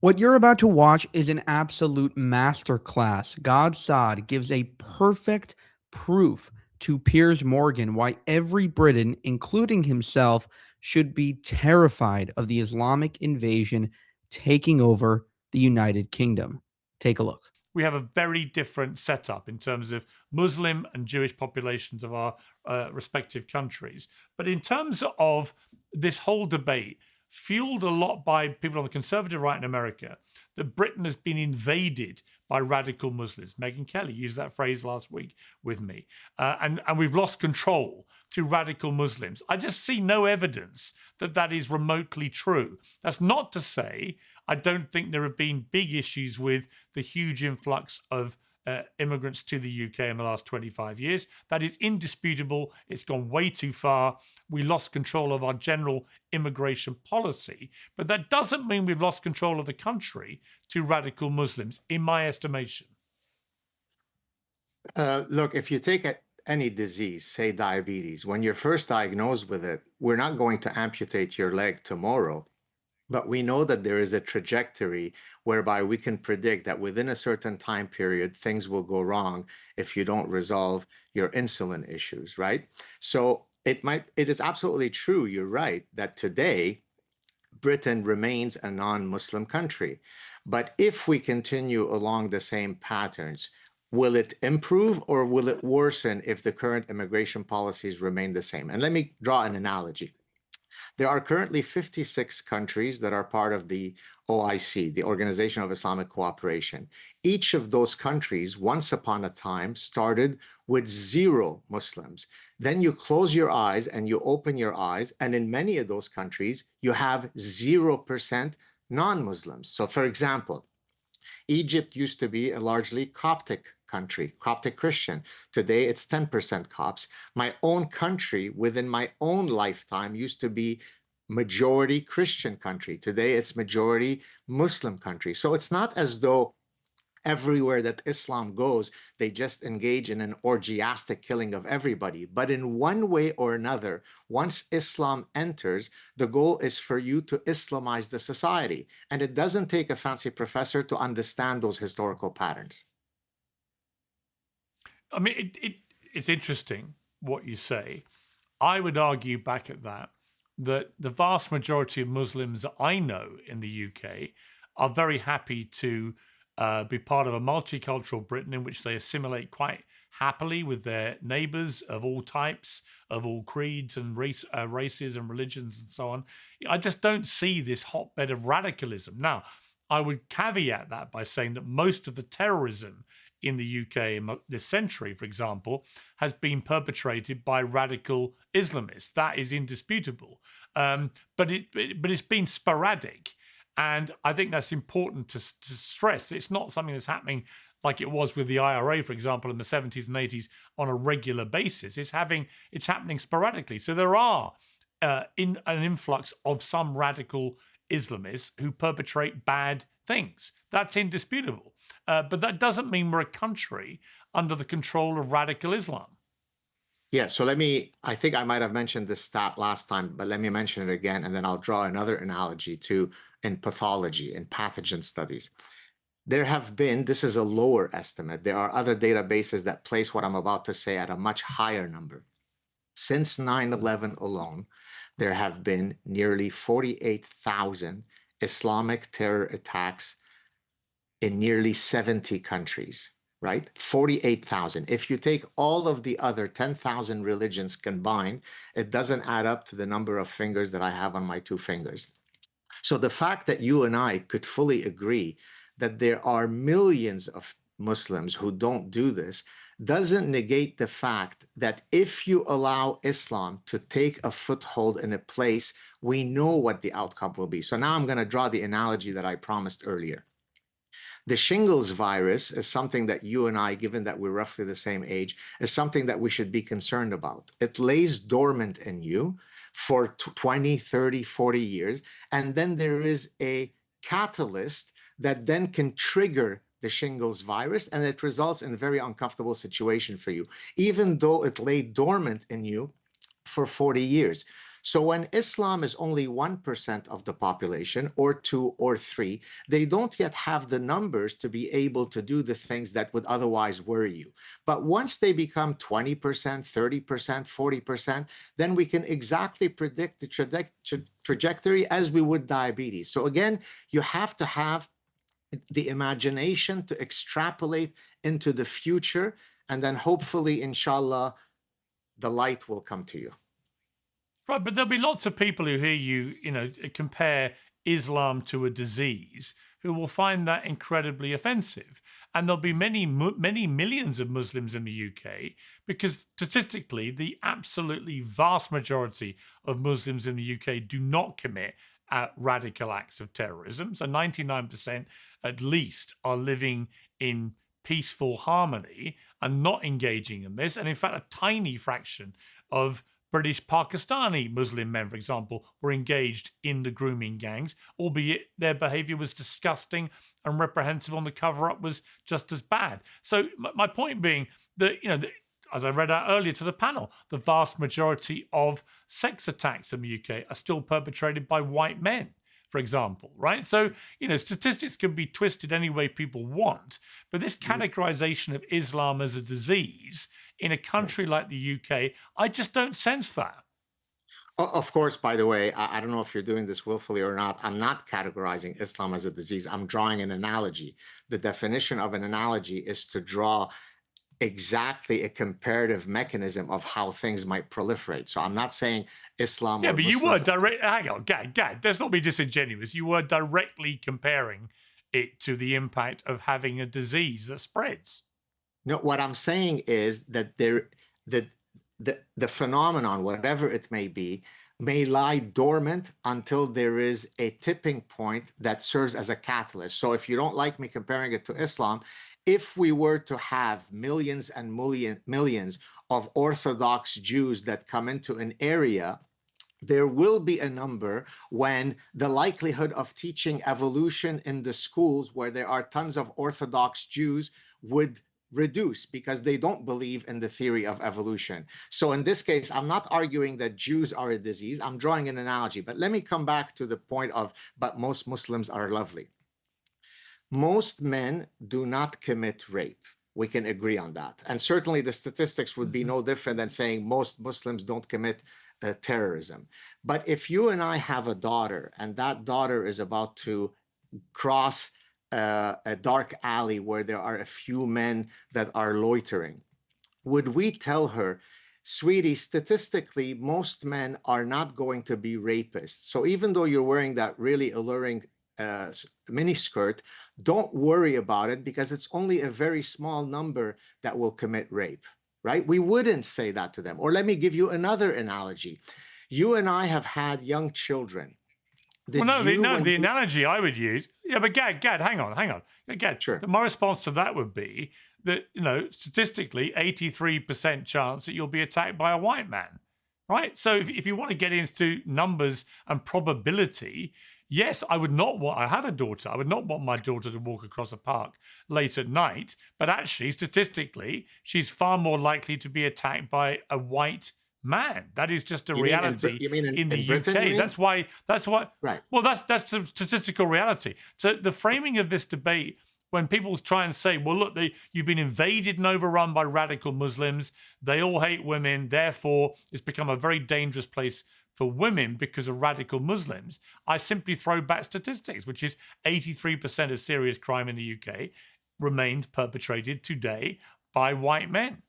What you're about to watch is an absolute masterclass. God Saad gives a perfect proof to Piers Morgan why every Briton, including himself, should be terrified of the Islamic invasion taking over the United Kingdom. Take a look. We have a very different setup in terms of Muslim and Jewish populations of our respective countries. But in terms of this whole debate, fueled a lot by people on the conservative right in America, that Britain has been invaded by radical Muslims. Megyn Kelly used that phrase last week with me. And we've lost control to radical Muslims. I just see no evidence that that is remotely true. That's not to say I don't think there have been big issues with the huge influx of immigrants to the UK in the last 25 years. That is indisputable. It's gone way too far. We lost control of our general immigration policy, but that doesn't mean we've lost control of the country to radical Muslims, in my estimation. Look, if you take any disease, say diabetes, when you're first diagnosed with it, we're not going to amputate your leg tomorrow. But we know that there is a trajectory whereby we can predict that within a certain time period, things will go wrong if you don't resolve your insulin issues, right? So it is absolutely true, you're right, that today Britain remains a non-Muslim country. But if we continue along the same patterns, will it improve or will it worsen if the current immigration policies remain the same? And let me draw an analogy. There are currently 56 countries that are part of the OIC, the Organization of Islamic Cooperation. Each of those countries, once upon a time, started with 0 Muslims. Then you close your eyes and you open your eyes, and in many of those countries, you have 0% non-Muslims. So for example, Egypt used to be a largely Coptic country, Coptic Christian. Today, it's 10% Copts. My own country, within my own lifetime, used to be majority Christian country. Today, it's majority Muslim country. So it's not as though everywhere that Islam goes, they just engage in an orgiastic killing of everybody. But in one way or another, once Islam enters, the goal is for you to Islamize the society. And it doesn't take a fancy professor to understand those historical patterns. I mean, it's interesting what you say. I would argue back at that the vast majority of Muslims I know in the UK are very happy to be part of a multicultural Britain in which they assimilate quite happily with their neighbours of all types, of all creeds and races and religions and so on. I just don't see this hotbed of radicalism. Now, I would caveat that by saying that most of the terrorism in the UK in this century, for example, has been perpetrated by radical Islamists. That is indisputable. But it's been sporadic. And I think that's important to stress. It's not something that's happening like it was with the IRA, for example, in the 70s and 80s on a regular basis. It's happening sporadically. So there are in an influx of some radical Islamists who perpetrate bad things. That's indisputable. But that doesn't mean we're a country under the control of radical Islam. Yeah, so I think I might have mentioned this stat last time, but let me mention it again, and then I'll draw another analogy too in pathology, in pathogen studies. There have been, this is a lower estimate, there are other databases that place what I'm about to say at a much higher number. Since 9/11 alone, there have been nearly 48,000 Islamic terror attacks in nearly 70 countries, right? 48,000. If you take all of the other 10,000 religions combined, it doesn't add up to the number of fingers that I have on my 2 fingers. So the fact that you and I could fully agree that there are millions of Muslims who don't do this doesn't negate the fact that if you allow Islam to take a foothold in a place, we know what the outcome will be. So now I'm going to draw the analogy that I promised earlier. The shingles virus is something that you and I, given that we're roughly the same age, is something that we should be concerned about. It lays dormant in you for 20, 30, 40 years, and then there is a catalyst that then can trigger the shingles virus, and it results in a very uncomfortable situation for you, even though it lay dormant in you for 40 years. So when Islam is only 1% of the population, or 2 or 3, they don't yet have the numbers to be able to do the things that would otherwise worry you. But once they become 20%, 30%, 40%, then we can exactly predict the trajectory as we would diabetes. So again, you have to have the imagination to extrapolate into the future, and then hopefully, inshallah, the light will come to you. Right, but there'll be lots of people who hear you, compare Islam to a disease, who will find that incredibly offensive. And there'll be many millions of Muslims in the UK, because statistically, the absolutely vast majority of Muslims in the UK do not commit radical acts of terrorism. So 99% at least are living in peaceful harmony and not engaging in this. And in fact, a tiny fraction of British Pakistani Muslim men, for example, were engaged in the grooming gangs, albeit their behavior was disgusting and reprehensible, and the cover-up was just as bad. So my point being that, as I read out earlier to the panel, the vast majority of sex attacks in the UK are still perpetrated by white men, for example, right? So, statistics can be twisted any way people want, but this categorization of Islam as a disease in a country like the UK, I just don't sense that. Of course, by the way, I don't know if you're doing this willfully or not. I'm not categorizing Islam as a disease. I'm drawing an analogy. The definition of an analogy is to draw exactly a comparative mechanism of how things might proliferate. So I'm not saying Islam. Yeah, or but Muslims. You were direct. Hang on, Gad. Let's not be disingenuous. You were directly comparing it to the impact of having a disease that spreads. No, what I'm saying is that the phenomenon, whatever it may be, may lie dormant until there is a tipping point that serves as a catalyst. So if you don't like me comparing it to Islam, if we were to have millions and millions of Orthodox Jews that come into an area, there will be a number when the likelihood of teaching evolution in the schools where there are tons of Orthodox Jews would reduce, because they don't believe in the theory of evolution. So in this case, I'm not arguing that Jews are a disease. I'm drawing an analogy. But let me come back to the point of, but most Muslims are lovely. Most men do not commit rape. We can agree on that. And certainly the statistics would be no different than saying most Muslims don't commit terrorism. But if you and I have a daughter, and that daughter is about to cross a dark alley where there are a few men that are loitering, would we tell her, sweetie, statistically, most men are not going to be rapists. So even though you're wearing that really alluring miniskirt, don't worry about it, because it's only a very small number that will commit rape, right? We wouldn't say that to them. Or let me give you another analogy. You and I have had young children. The analogy I would use, but Gad, hang on. Gad, sure. My response to that would be that, statistically, 83% chance that you'll be attacked by a white man, right? So if you want to get into numbers and probability, yes, I have a daughter. I would not want my daughter to walk across a park late at night, but actually, statistically, she's far more likely to be attacked by a white man. That is just a reality in the UK. That's why. Right. Well, that's the statistical reality. So the framing of this debate, when people try and say, well, look, you've been invaded and overrun by radical Muslims. They all hate women. Therefore, it's become a very dangerous place for women because of radical Muslims. I simply throw back statistics, which is 83% of serious crime in the UK remains perpetrated today by white men.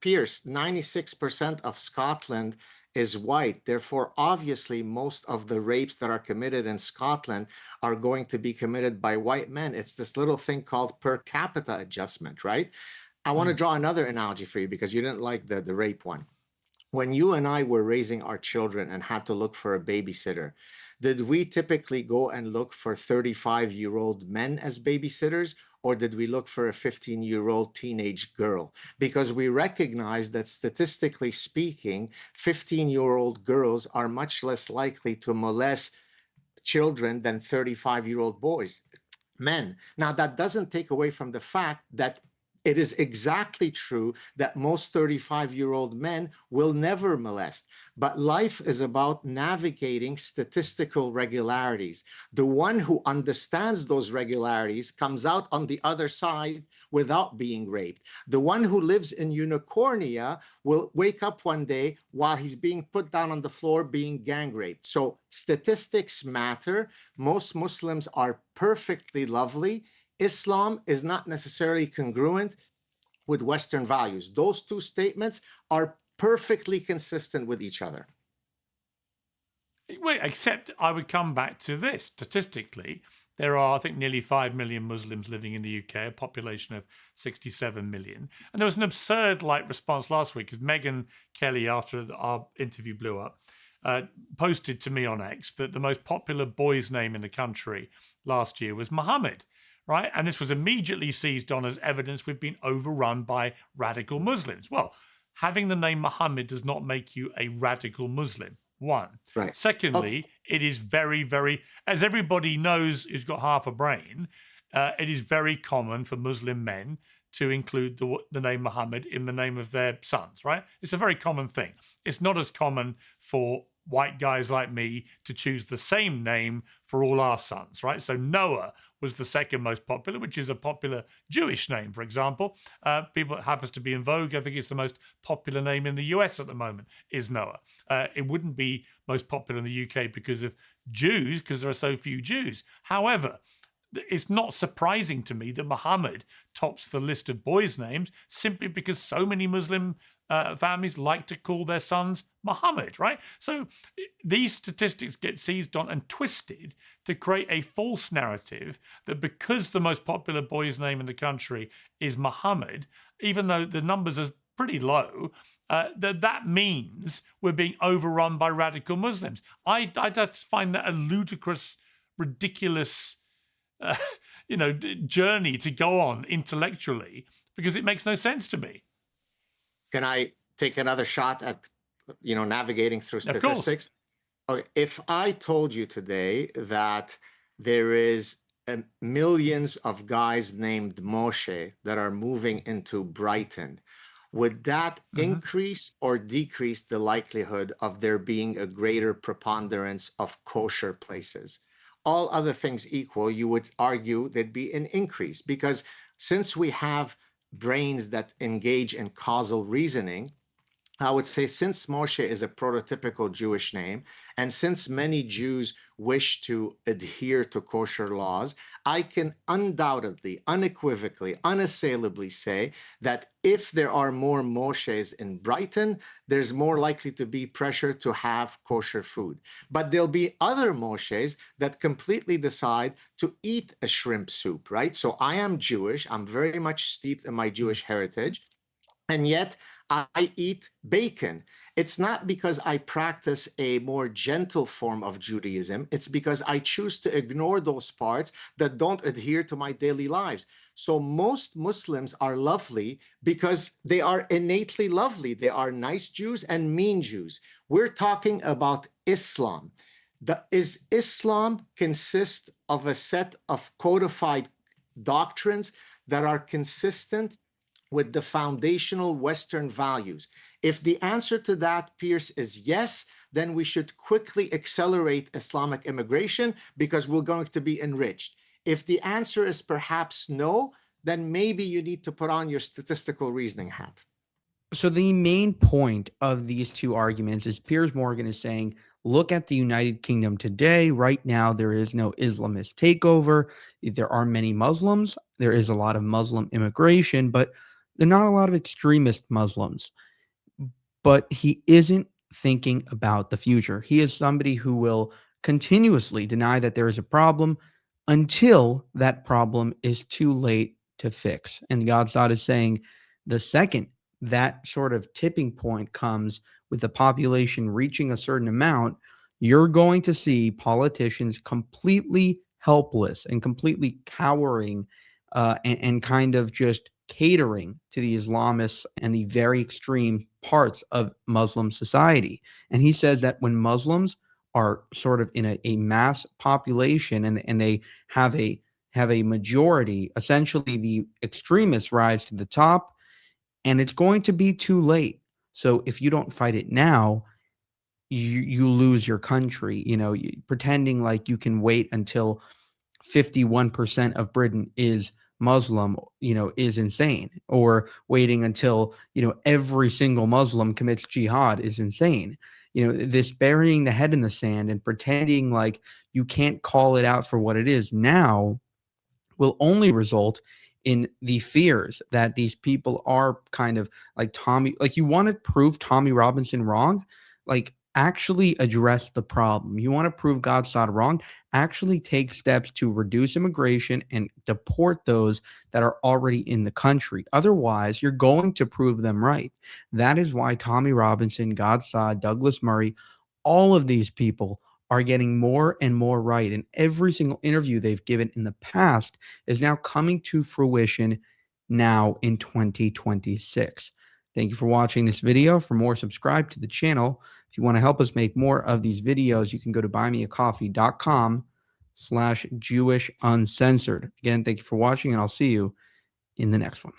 Piers, 96% of Scotland is white. Therefore, obviously, most of the rapes that are committed in Scotland are going to be committed by white men. It's this little thing called per capita adjustment, right? I want to draw another analogy for you, because you didn't like the rape one. When you and I were raising our children and had to look for a babysitter, did we typically go and look for 35-year-old men as babysitters, or did we look for a 15-year-old teenage girl? Because we recognize that, statistically speaking, 15-year-old girls are much less likely to molest children than 35-year-old men. Now, that doesn't take away from the fact that It is exactly true that most 35-year-old men will never molest, but life is about navigating statistical regularities. The one who understands those regularities comes out on the other side without being raped. The one who lives in unicornia will wake up one day while he's being put down on the floor being gang raped. So statistics matter. Most Muslims are perfectly lovely. Islam is not necessarily congruent with Western values. Those two statements are perfectly consistent with each other. Wait, except I would come back to this. Statistically, there are, I think, nearly 5 million Muslims living in the UK, a population of 67 million. And there was an absurd response last week because Megyn Kelly, after our interview blew up, posted to me on X that the most popular boy's name in the country last year was Muhammad. Right? And this was immediately seized on as evidence we've been overrun by radical Muslims. Well, having the name Muhammad does not make you a radical Muslim, one. Right. Secondly, it is very, very, as everybody knows who's got half a brain, it is very common for Muslim men to include the name Muhammad in the name of their sons, right? It's a very common thing. It's not as common for white guys like me to choose the same name for all our sons, right? So Noah was the second most popular, which is a popular Jewish name, for example. People, it happens to be in vogue. I think it's the most popular name in the US at the moment is Noah. It wouldn't be most popular in the UK because of Jews, because there are so few Jews. However, it's not surprising to me that Muhammad tops the list of boys' names simply because so many Muslim families like to call their sons Muhammad, right? So these statistics get seized on and twisted to create a false narrative that because the most popular boy's name in the country is Muhammad, even though the numbers are pretty low, that means we're being overrun by radical Muslims. I just find that a ludicrous, ridiculous journey to go on intellectually because it makes no sense to me. Can I take another shot at, navigating through statistics? Okay. If I told you today that there is millions of guys named Moshe that are moving into Brighton, would that increase or decrease the likelihood of there being a greater preponderance of kosher places? All other things equal, you would argue there'd be an increase because since we have brains that engage in causal reasoning, I would say since Moshe is a prototypical Jewish name, and since many Jews wish to adhere to kosher laws, I can undoubtedly, unequivocally, unassailably say that if there are more Moshes in Brighton, there's more likely to be pressure to have kosher food. But there'll be other Moshes that completely decide to eat a shrimp soup, right? So I am Jewish, I'm very much steeped in my Jewish heritage, and yet I eat bacon. It's not because I practice a more gentle form of Judaism. It's because I choose to ignore those parts that don't adhere to my daily lives. So most Muslims are lovely because they are innately lovely. They are nice Jews and mean Jews. We're talking about Islam. Is Islam consist of a set of codified doctrines that are consistent with the foundational Western values? If the answer to that, Piers, is yes, then we should quickly accelerate Islamic immigration because we're going to be enriched. If the answer is perhaps no, then maybe you need to put on your statistical reasoning hat. So the main point of these two arguments is Piers Morgan is saying, look at the United Kingdom today. Right now, there is no Islamist takeover. There are many Muslims. There is a lot of Muslim immigration, but there are not a lot of extremist Muslims. But he isn't thinking about the future. He is somebody who will continuously deny that there is a problem until that problem is too late to fix. And God's is saying the second that sort of tipping point comes with the population reaching a certain amount, you're going to see politicians completely helpless and completely cowering and kind of just catering to the Islamists and the very extreme parts of Muslim society. And he says that when Muslims are sort of in a mass population and they have a have a majority. Essentially, the extremists rise to the top, and it's going to be too late. So if you don't fight it now, you lose your country. Pretending like you can wait until 51% of Britain is Muslim, is insane. Or waiting until, every single Muslim commits jihad is insane. This burying the head in the sand and pretending like you can't call it out for what it is now will only result in the fears that these people are kind of like Tommy. Like, you want to prove Tommy Robinson wrong? Like, actually address the problem. You want to prove Saad wrong? Actually take steps to reduce immigration and deport those that are already in the country. Otherwise, you're going to prove them right. That is why Tommy Robinson, Saad, Douglas Murray, all of these people are getting more and more right. And every single interview they've given in the past is now coming to fruition now in 2026. Thank you for watching this video. For more, subscribe to the channel. If you want to help us make more of these videos, you can go to buymeacoffee.com/JewishUncensored. Again, thank you for watching, and I'll see you in the next one.